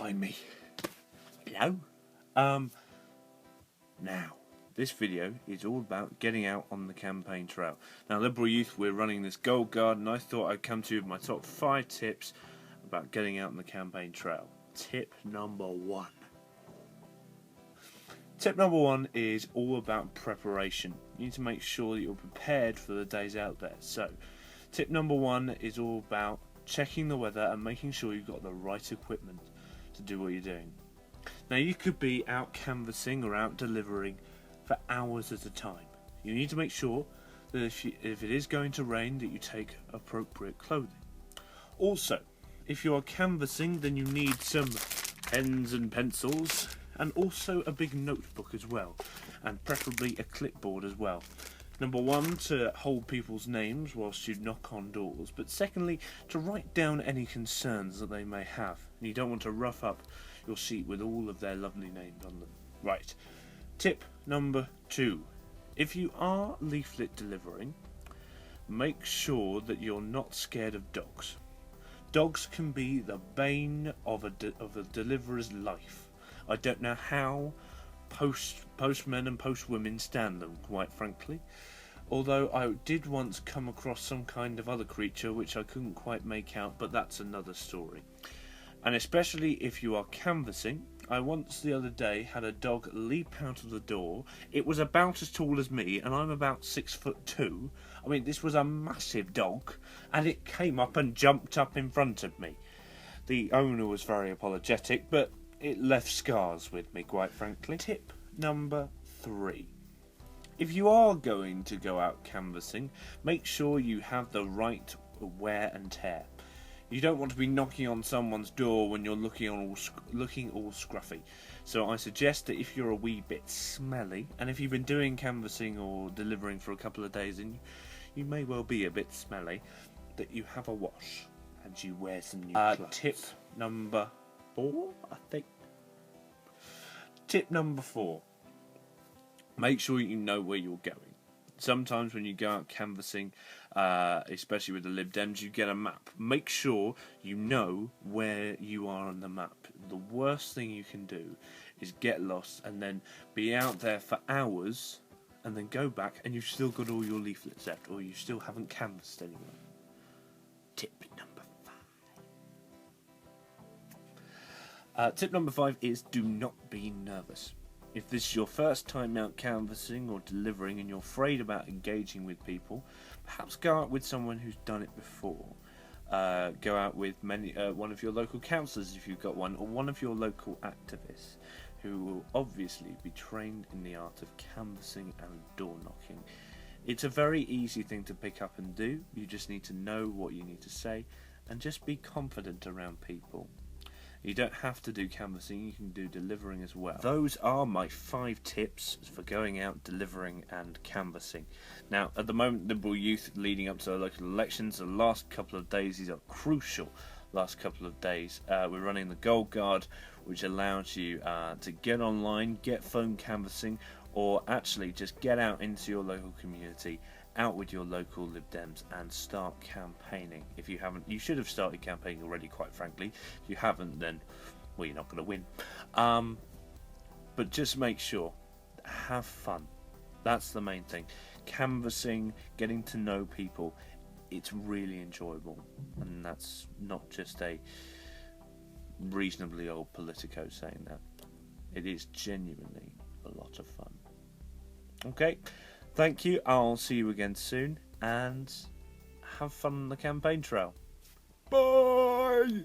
behind me. Hello? Now, this video is all about getting out on the campaign trail. Now, Liberal Youth, we're running this Gold Guard, and I thought I'd come to you with my top 5 tips about getting out on the campaign trail. Tip number 1. Tip number 1 is all about preparation. You need to make sure that you're prepared for the days out there. So, tip number 1 is all about checking the weather and making sure you've got the right equipment to do what you're doing. Now, you could be out canvassing or out delivering for hours at a time. You need to make sure that if it is going to rain, that you take appropriate clothing. Also, if you are canvassing, then you need some pens and pencils, and also a big notebook as well, and preferably a clipboard as well. Number 1, to hold people's names whilst you knock on doors, but secondly, to write down any concerns that they may have. And you don't want to rough up your sheet with all of their lovely names on them. Right. Tip number 2. If you are leaflet delivering, make sure that you're not scared of dogs. Dogs can be the bane of a deliverer's life. I don't know how postmen and postwomen stand them, quite frankly. Although I did once come across some kind of other creature which I couldn't quite make out, but that's another story. And especially if you are canvassing, I once the other day had a dog leap out of the door. It was about as tall as me, and I'm about 6'2". I mean, this was a massive dog, and it came up and jumped up in front of me. The owner was very apologetic, but it left scars with me, quite frankly. Tip number 3. If you are going to go out canvassing, make sure you have the right wear and tear. You don't want to be knocking on someone's door when you're looking all scruffy. So I suggest that if you're a wee bit smelly, and if you've been doing canvassing or delivering for a couple of days and you may well be a bit smelly, that you have a wash and you wear some new clothes. Tip number 4, I think. Tip number 4. Make sure you know where you're going. Sometimes when you go out canvassing, especially with the Lib Dems, you get a map. Make sure you know where you are on the map. The worst thing you can do is get lost and then be out there for hours and then go back and you've still got all your leaflets left, or you still haven't canvassed anywhere. Tip number 5. Tip number 5 is do not be nervous. If this is your first time out canvassing or delivering and you're afraid about engaging with people, perhaps go out with someone who's done it before. Go out with one of your local councillors if you've got one, or one of your local activists who will obviously be trained in the art of canvassing and door knocking. It's a very easy thing to pick up and do. You just need to know what you need to say and just be confident around people. You don't have to do canvassing, you can do delivering as well. Those are my 5 tips for going out, delivering and canvassing. Now, at the moment, Liberal Youth, leading up to the local elections, the last couple of days, these are crucial last couple of days. We're running the Gold Guard, which allows you to get online, get phone canvassing, or actually just get out into your local community, out with your local Lib Dems and start campaigning. If you haven't, you should have started campaigning already, quite frankly. If you haven't, then, well, you're not going to win. But just make sure, have fun. That's the main thing. Canvassing, getting to know people, it's really enjoyable. And that's not just a reasonably old politico saying that. It is genuinely a lot of fun. Okay. Thank you, I'll see you again soon, and have fun on the campaign trail. Bye!